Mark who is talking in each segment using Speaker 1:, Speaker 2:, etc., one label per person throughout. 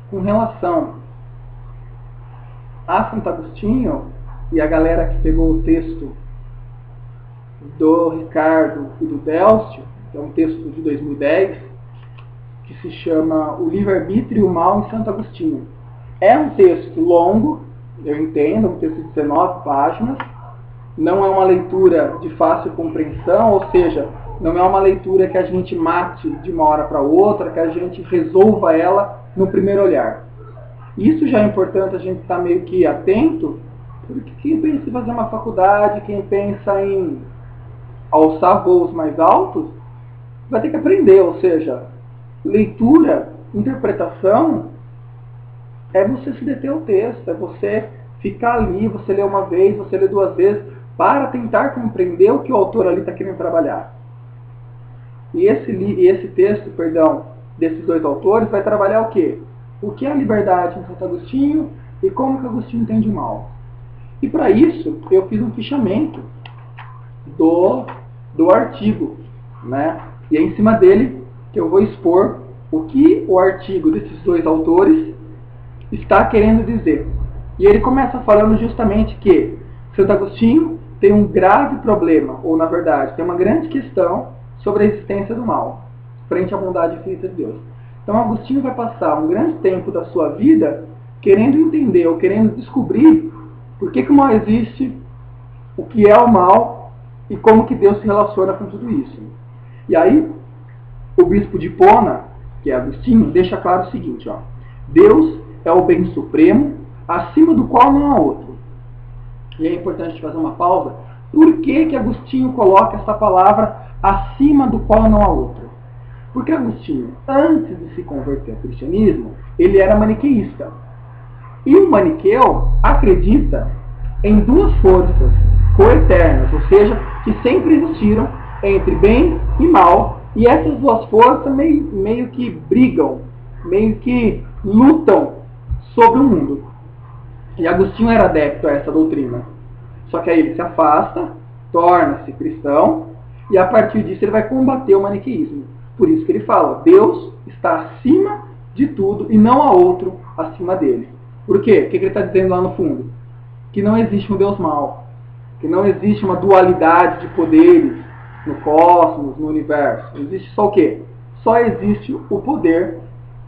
Speaker 1: com relação a Santo Agostinho e a galera que pegou o texto do Ricardo e do Délcio, que é um texto de 2010, que se chama O Livre-Arbítrio e o Mal em Santo Agostinho. É um texto longo, eu entendo, um texto de 19 páginas, não é uma leitura de fácil compreensão, ou seja, não é uma leitura que a gente mate de uma hora para outra, que a gente resolva ela no primeiro olhar. Isso já é importante a gente estar meio que atento, porque quem pensa em fazer uma faculdade, quem pensa em alçar voos mais altos, vai ter que aprender, ou seja, leitura, interpretação, é você se deter ao texto, é você ficar ali, você lê uma vez, você lê duas vezes, para tentar compreender o que o autor ali está querendo trabalhar. E esse texto, desses dois autores, vai trabalhar o quê? O que é a liberdade em Santo Agostinho e como que Agostinho entende o mal. E para isso, eu fiz um fichamento do artigo, né? E é em cima dele que eu vou expor o que o artigo desses dois autores está querendo dizer. E ele começa falando justamente que Santo Agostinho tem um grave problema, ou na verdade, tem uma grande questão sobre a existência do mal, frente à bondade infinita de Deus. Então Agostinho vai passar um grande tempo da sua vida querendo entender, ou querendo descobrir por que o mal existe, o que é o mal, e como que Deus se relaciona com tudo isso. E aí, o bispo de Hipona, que é Agostinho, deixa claro o seguinte, ó: Deus é o bem supremo, acima do qual não há outro. E é importante fazer uma pausa. Por que Agostinho coloca essa palavra acima do qual não há outro? Porque Agostinho, antes de se converter ao cristianismo, ele era maniqueísta. E o maniqueu acredita em duas forças coeternas, ou seja, que sempre existiram entre bem e mal, e essas duas forças meio que brigam, meio que lutam sobre o mundo. E Agostinho era adepto a essa doutrina. Só que aí ele se afasta, torna-se cristão, e a partir disso ele vai combater o maniqueísmo. Por isso que ele fala, Deus está acima de tudo e não há outro acima dele. Por quê? O que ele está dizendo lá no fundo? Que não existe um Deus mau, que não existe uma dualidade de poderes no cosmos, no universo. Existe só o quê? Só existe o poder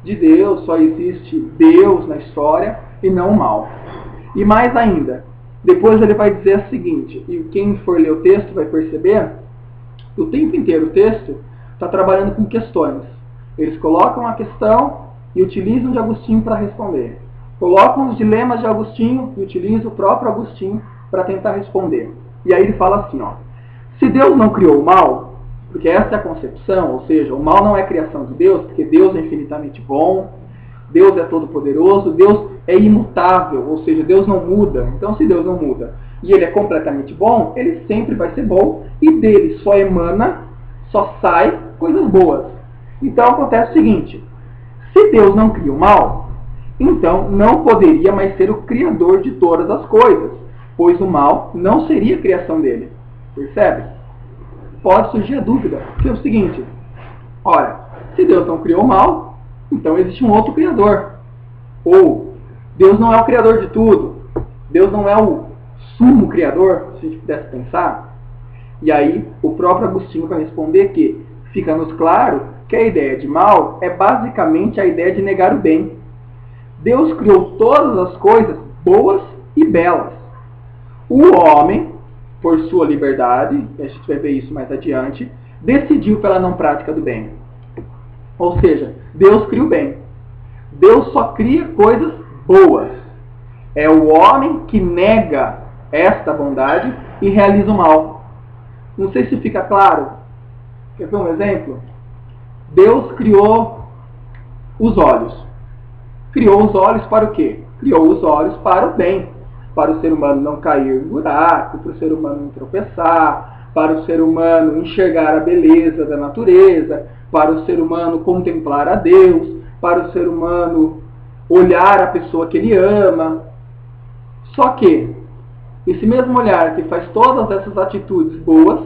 Speaker 1: de Deus, só existe Deus na história e não o mal. E mais ainda, depois ele vai dizer o seguinte, e quem for ler o texto vai perceber, o tempo inteiro o texto está trabalhando com questões. Eles colocam a questão e utilizam de Agostinho para responder. Colocam os dilemas de Agostinho e utilizam o próprio Agostinho para tentar responder. E aí ele fala assim, ó: se Deus não criou o mal, porque essa é a concepção, ou seja, o mal não é criação de Deus, porque Deus é infinitamente bom, Deus é todo-poderoso, Deus é imutável, ou seja, Deus não muda. Então, se Deus não muda e ele é completamente bom, ele sempre vai ser bom e dele só emana, só sai coisas boas. Então acontece o seguinte: se Deus não cria o mal, então não poderia mais ser o criador de todas as coisas, pois o mal não seria a criação dele. Percebe? Pode surgir a dúvida, que é o seguinte: olha, se Deus não criou o mal, então existe um outro criador. Ou Deus não é o criador de tudo, Deus não é o sumo criador, se a gente pudesse pensar. E aí o próprio Agostinho vai responder que fica-nos claro que a ideia de mal é basicamente a ideia de negar o bem. Deus criou todas as coisas boas e belas. O homem, por sua liberdade, a gente vai ver isso mais adiante, decidiu pela não prática do bem. Ou seja, Deus cria o bem. Deus só cria coisas boas. É o homem que nega esta bondade e realiza o mal. Não sei se fica claro. Quer ver um exemplo? Deus criou os olhos. Criou os olhos para o quê? Criou os olhos para o bem. Para o ser humano não cair em buraco, para o ser humano não tropeçar, para o ser humano enxergar a beleza da natureza, para o ser humano contemplar a Deus, para o ser humano olhar a pessoa que ele ama. Só que esse mesmo olhar que faz todas essas atitudes boas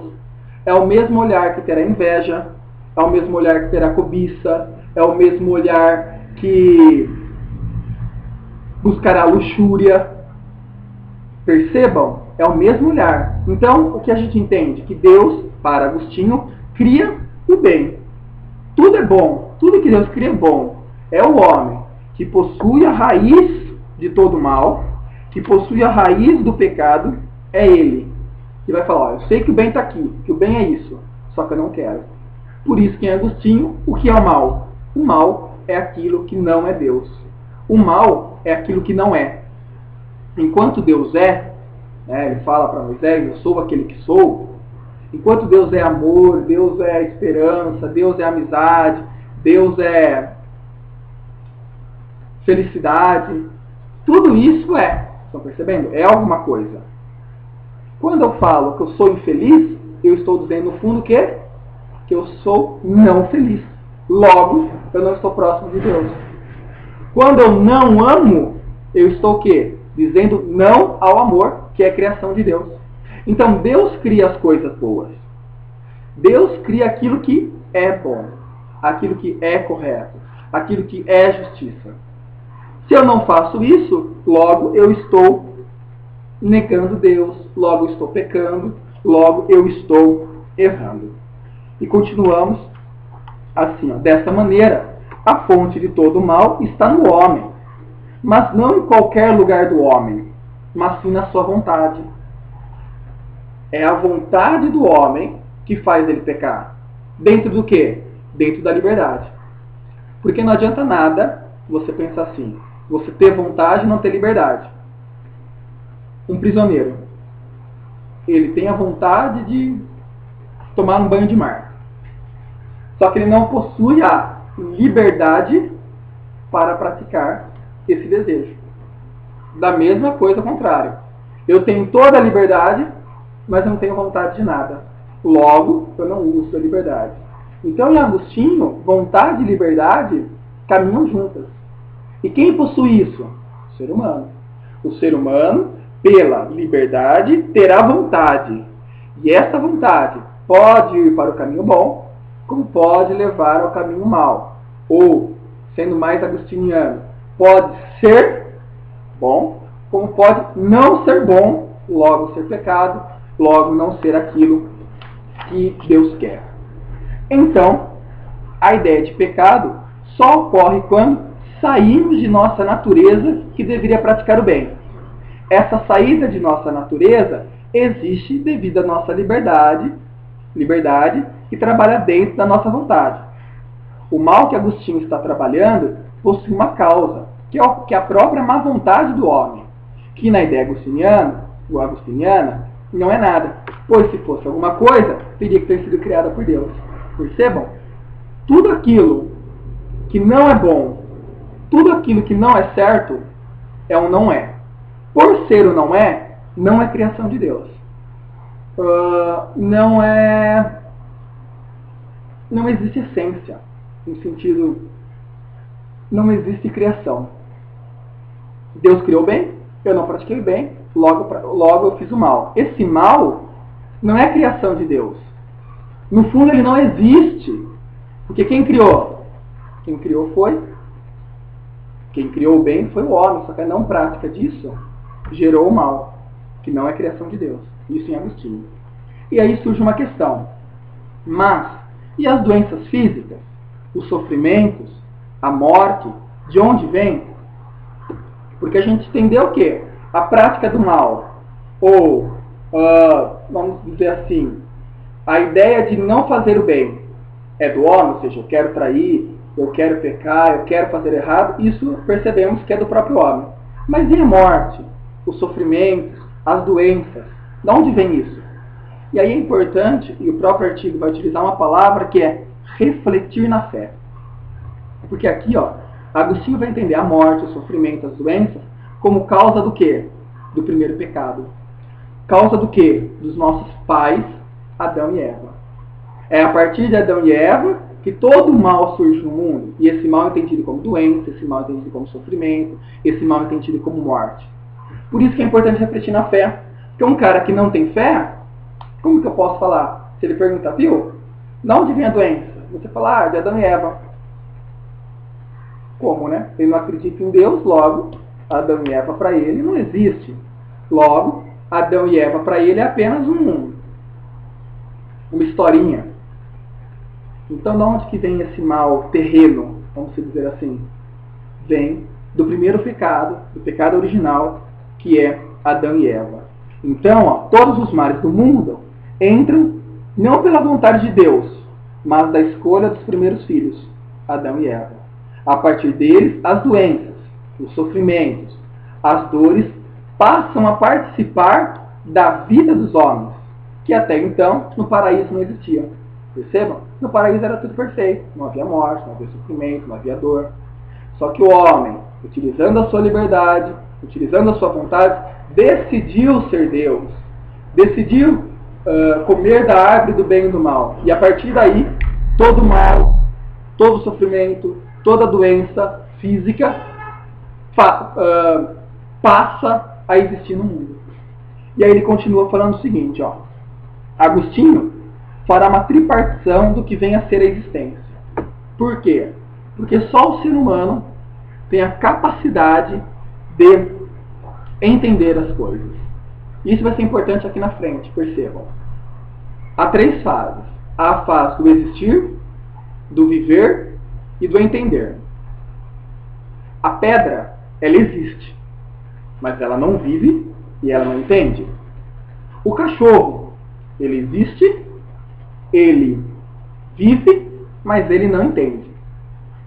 Speaker 1: é o mesmo olhar que terá inveja, é o mesmo olhar que terá cobiça, é o mesmo olhar que buscará a luxúria. Percebam? É o mesmo olhar. Então, o que a gente entende? Que Deus, para Agostinho, cria o bem. Tudo é bom. Tudo que Deus cria é bom. É o homem que possui a raiz de todo mal, que possui a raiz do pecado, é ele. Que vai falar, eu sei que o bem está aqui, que o bem é isso, só que eu não quero. Por isso que em Agostinho, o que é o mal? O mal é aquilo que não é Deus. O mal é aquilo que não é. Enquanto Deus é, ele fala para Moisés, eu sou aquele que sou. Enquanto Deus é amor, Deus é esperança, Deus é amizade, Deus é felicidade, tudo isso estão percebendo? É alguma coisa. Quando eu falo que eu sou infeliz, eu estou dizendo no fundo que eu sou não feliz. Logo, eu não estou próximo de Deus. Quando eu não amo, eu estou o quê? Dizendo não ao amor, que é a criação de Deus. Então, Deus cria as coisas boas. Deus cria aquilo que é bom, aquilo que é correto, aquilo que é justiça. Se eu não faço isso, logo eu estou negando Deus, logo eu estou pecando, logo eu estou errando. E continuamos assim, dessa maneira, a fonte de todo mal está no homem, mas não em qualquer lugar do homem, mas sim na sua vontade. É a vontade do homem que faz ele pecar. Dentro do quê? Dentro da liberdade. Porque não adianta nada você pensar assim, você ter vontade e não ter liberdade. Um prisioneiro, ele tem a vontade de tomar um banho de mar. Só que ele não possui a liberdade para praticar esse desejo. Da mesma coisa ao contrário. Eu tenho toda a liberdade, mas não tenho vontade de nada. Logo, eu não uso da liberdade. Então, em Agostinho, vontade e liberdade caminham juntas. E quem possui isso? O ser humano. O ser humano, pela liberdade, terá vontade. E essa vontade pode ir para o caminho bom, como pode levar ao caminho mau. Ou, sendo mais agostiniano, pode ser bom, como pode não ser bom, logo ser pecado, logo não ser aquilo que Deus quer. Então, a ideia de pecado só ocorre quando saímos de nossa natureza que deveria praticar o bem. Essa saída de nossa natureza existe devido à nossa liberdade que trabalha dentro da nossa vontade. O mal que Agostinho está trabalhando possui uma causa, que é a própria má vontade do homem, que na ideia agostiniana não é nada, pois se fosse alguma coisa, teria que ter sido criada por Deus. Percebam? Tudo aquilo que não é bom, tudo aquilo que não é certo, é um não é. Por ser o não é criação de Deus. Não existe essência, no sentido, não existe criação. Deus criou o bem, eu não pratiquei o bem, logo eu fiz o mal. Esse mal não é criação de Deus. No fundo ele não existe, porque quem criou? Quem criou o bem foi o homem, só que a não prática disso gerou o mal, que não é criação de Deus. Isso em Agostinho. E aí surge uma questão. Mas, e as doenças físicas? Os sofrimentos? A morte? De onde vem? Porque a gente entendeu o quê? A prática do mal. Ou, vamos dizer assim, a ideia de não fazer o bem é do homem, ou seja, eu quero trair, eu quero pecar, eu quero fazer errado. Isso percebemos que é do próprio homem. Mas e a morte? Os sofrimentos? As doenças? De onde vem isso? E aí é importante, e o próprio artigo vai utilizar uma palavra que é refletir na fé. Porque aqui, Agostinho vai entender a morte, o sofrimento, as doenças, como causa do quê? Do primeiro pecado. Causa do quê? Dos nossos pais, Adão e Eva. É a partir de Adão e Eva que todo mal surge no mundo. E esse mal é entendido como doença, esse mal é entendido como sofrimento, esse mal é entendido como morte. Por isso que é importante refletir na fé. Porque um cara que não tem fé, como que eu posso falar? Se ele pergunta, viu? De onde vem a doença? Você fala, de Adão e Eva. Como, né? Ele não acredita em Deus, logo Adão e Eva para ele não existe. Logo, Adão e Eva para ele é apenas uma historinha. Então, de onde que vem esse mal terreno, vamos dizer assim? Vem do primeiro pecado, do pecado original, que é Adão e Eva. Então, todos os males do mundo entram não pela vontade de Deus, mas da escolha dos primeiros filhos, Adão e Eva. A partir deles, as doenças, os sofrimentos, as dores passam a participar da vida dos homens, que até então no paraíso não existiam. Percebam? No paraíso era tudo perfeito, não havia morte, não havia sofrimento, não havia dor. Só que o homem, utilizando a sua liberdade, utilizando a sua vontade, decidiu ser Deus. Decidiu comer da árvore do bem e do mal. E a partir daí, todo mal, todo sofrimento, toda doença física passa a existir no mundo. E aí ele continua falando o seguinte, Agostinho fará uma tripartição do que vem a ser a existência. Por quê? Porque só o ser humano tem a capacidade de entender as coisas. Isso vai ser importante aqui na frente, percebam. Há 3 fases. Há a fase do existir, do viver e do entender. A pedra, ela existe, mas ela não vive e ela não entende. O cachorro, ele existe, ele vive, mas ele não entende.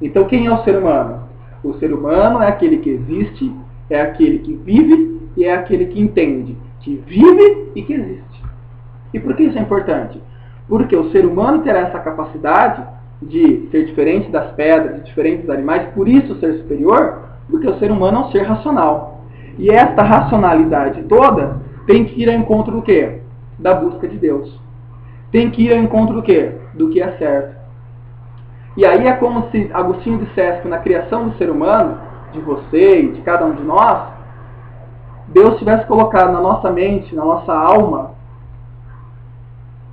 Speaker 1: Então quem é o ser humano? O ser humano é aquele que existe, é aquele que vive e é aquele que entende, que vive e que existe. E por que isso é importante? Porque o ser humano terá essa capacidade de ser diferente das pedras, de diferente dos animais, por isso ser superior, porque o ser humano é um ser racional. E esta racionalidade toda tem que ir ao encontro do quê? Da busca de Deus. Tem que ir ao encontro do quê? Do que é certo. E aí é como se Agostinho dissesse que na criação do ser humano, de você e de cada um de nós, Deus tivesse colocado na nossa mente, na nossa alma,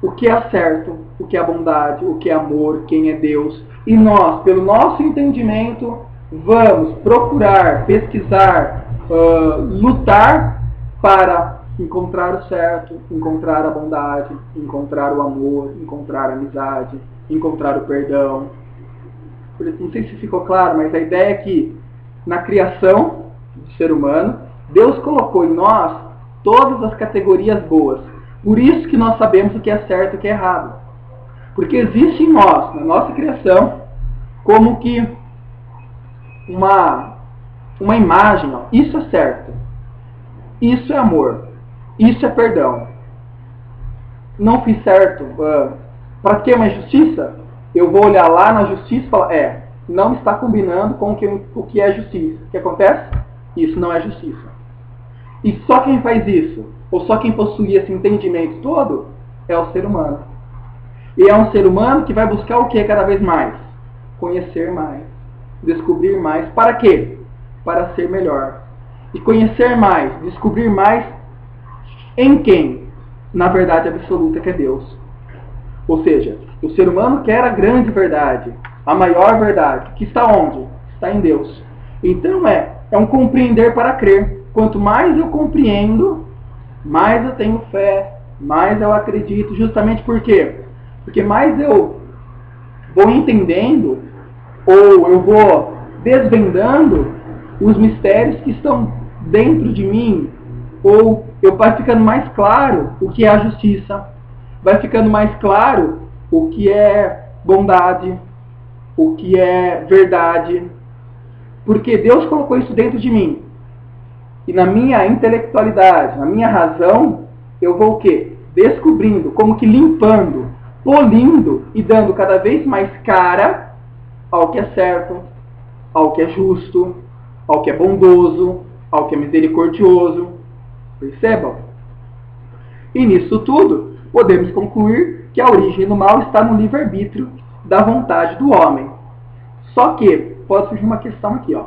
Speaker 1: o que é certo, o que é bondade, o que é amor, quem é Deus. E nós, pelo nosso entendimento, vamos procurar, pesquisar, lutar para encontrar o certo, encontrar a bondade, encontrar o amor, encontrar a amizade, encontrar o perdão. Não sei se ficou claro, mas a ideia é que na criação do ser humano, Deus colocou em nós todas as categorias boas. Por isso que nós sabemos o que é certo e o que é errado. Porque existe em nós, na nossa criação, como que uma imagem. Isso é certo. Isso é amor. Isso é perdão. Não fiz certo. Pratiquei uma injustiça? Eu vou olhar lá na justiça e falar, não está combinando com o que é justiça. O que acontece? Isso não é justiça. E só quem faz isso, ou só quem possui esse entendimento todo, é o ser humano. E é um ser humano que vai buscar o que cada vez mais? Conhecer mais. Descobrir mais. Para quê? Para ser melhor. E conhecer mais, descobrir mais em quem? Na verdade absoluta que é Deus. Ou seja, o ser humano quer a grande verdade, a maior verdade, que está onde? Está em Deus. Então é um compreender para crer. Quanto mais eu compreendo, mais eu tenho fé, mais eu acredito. Justamente por quê? Porque mais eu vou entendendo, ou eu vou desvendando os mistérios que estão dentro de mim, ou vai ficando mais claro o que é a justiça, vai ficando mais claro o que é bondade, o que é verdade, porque Deus colocou isso dentro de mim. E na minha intelectualidade, na minha razão, eu vou o quê? Descobrindo, como que limpando, polindo e dando cada vez mais cara ao que é certo, ao que é justo, ao que é bondoso, ao que é misericordioso. Percebam? E nisso tudo, podemos concluir que a origem do mal está no livre-arbítrio da vontade do homem. Só que, pode surgir uma questão aqui,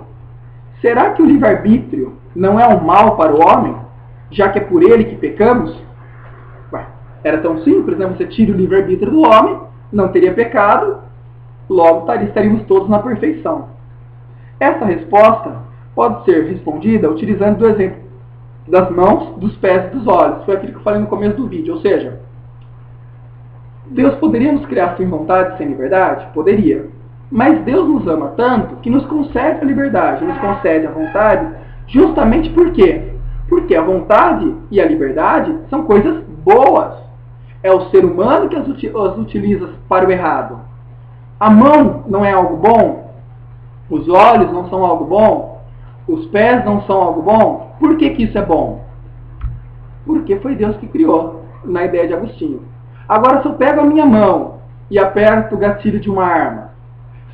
Speaker 1: será que o livre-arbítrio não é um mal para o homem, já que é por ele que pecamos? Era tão simples, né? Você tira o livre-arbítrio do homem, não teria pecado, logo estaríamos todos na perfeição. Essa resposta pode ser respondida utilizando o exemplo das mãos, dos pés e dos olhos. Foi aquilo que eu falei no começo do vídeo. Ou seja, Deus poderia nos criar sem vontade, sem liberdade? Poderia. Mas Deus nos ama tanto que nos concede a liberdade, nos concede a vontade, justamente por quê? Porque a vontade e a liberdade são coisas boas. É o ser humano que as utiliza para o errado. A mão não é algo bom? Os olhos não são algo bom? Os pés não são algo bom? Por que que isso é bom? Porque foi Deus que criou, na ideia de Agostinho. Agora, se eu pego a minha mão e aperto o gatilho de uma arma,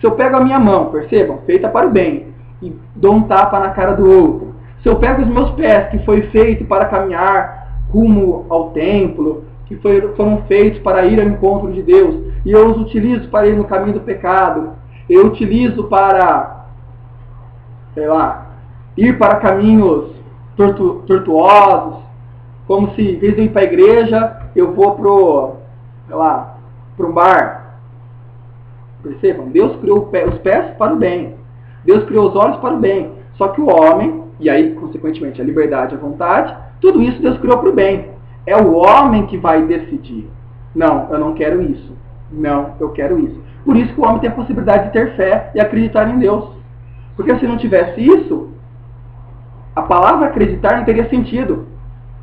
Speaker 1: se eu pego a minha mão, percebam, feita para o bem, e dou um tapa na cara do outro, se eu pego os meus pés, que foi feito para caminhar rumo ao templo, que foram feitos para ir ao encontro de Deus, e eu os utilizo para ir no caminho do pecado, eu utilizo para, sei lá, ir para caminhos tortuosos, como se, em vez de ir para a igreja, eu vou para um bar. Percebam? Deus criou os pés para o bem. Deus criou os olhos para o bem. Só que o homem, e aí, consequentemente, a liberdade e a vontade, tudo isso Deus criou para o bem. É o homem que vai decidir. Não, eu não quero isso. Não, eu quero isso. Por isso que o homem tem a possibilidade de ter fé e acreditar em Deus. Porque se não tivesse isso, a palavra acreditar não teria sentido.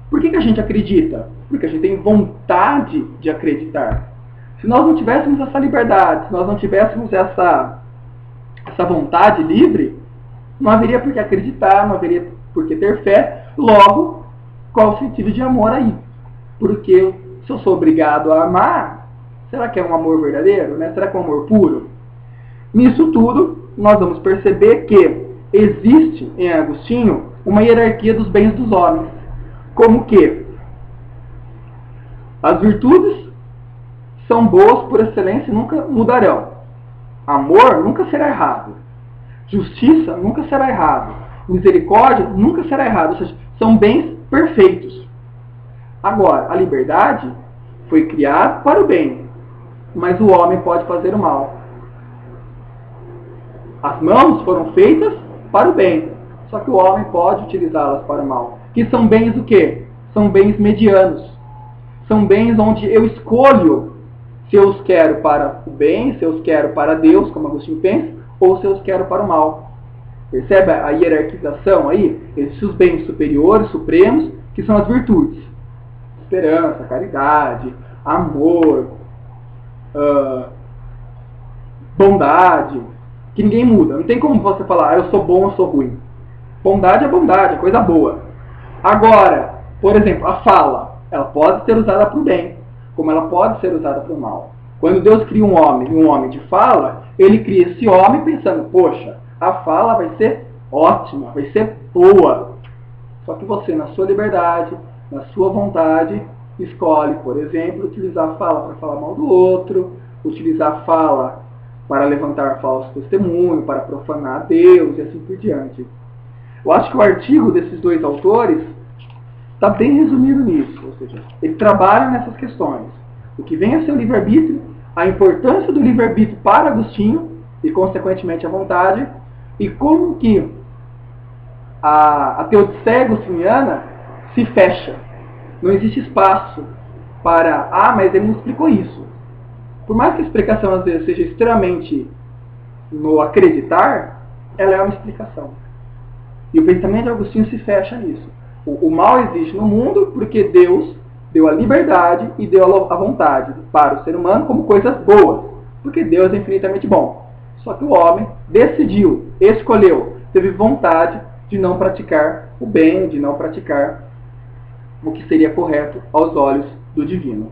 Speaker 1: Por que que a gente acredita? Porque a gente tem vontade de acreditar. Se nós não tivéssemos essa liberdade, se nós não tivéssemos essa vontade livre, não haveria por que acreditar, não haveria por que ter fé. Logo, qual o sentido de amor aí? Porque se eu sou obrigado a amar, será que é um amor verdadeiro? Né? Será que é um amor puro? Nisso tudo, nós vamos perceber que existe em Agostinho uma hierarquia dos bens dos homens. Como que as virtudes são boas por excelência e nunca mudarão. Amor nunca será errado. Justiça nunca será errado. Misericórdia nunca será errado. Ou seja, são bens perfeitos. Agora, a liberdade foi criada para o bem, mas o homem pode fazer o mal. As mãos foram feitas para o bem, só que o homem pode utilizá-las para o mal. Que são bens o quê? São bens medianos. São bens onde eu escolho se eu os quero para o bem, se eu os quero para Deus, como Agostinho pensa, ou se eu os quero para o mal. Percebe a hierarquização aí? Existem os bens superiores, supremos, que são as virtudes. Esperança, caridade, amor, bondade, que ninguém muda. Não tem como você falar, eu sou bom, eu sou ruim. Bondade, é coisa boa. Agora, por exemplo, a fala, ela pode ser usada para o bem, como ela pode ser usada para o mal. Quando Deus cria um homem de fala, ele cria esse homem pensando, poxa, a fala vai ser ótima, vai ser boa. Só que você, na sua liberdade, na sua vontade, escolhe, por exemplo, utilizar a fala para falar mal do outro, utilizar a fala para levantar falso testemunho, para profanar a Deus e assim por diante. Eu acho que o artigo desses dois autores está bem resumido nisso, ou seja, ele trabalha nessas questões. O que vem a ser o livre-arbítrio, a importância do livre-arbítrio para Agostinho e, consequentemente, a vontade, e como que a teodiceia agostiniana se fecha. Não existe espaço para, mas ele não explicou isso. Por mais que a explicação às vezes seja extremamente no acreditar, ela é uma explicação. E o pensamento de Agostinho se fecha nisso. O mal existe no mundo porque Deus deu a liberdade e deu a vontade para o ser humano como coisas boas. Porque Deus é infinitamente bom. Só que o homem decidiu, escolheu, teve vontade de não praticar o bem, de não praticar o que seria correto aos olhos do divino.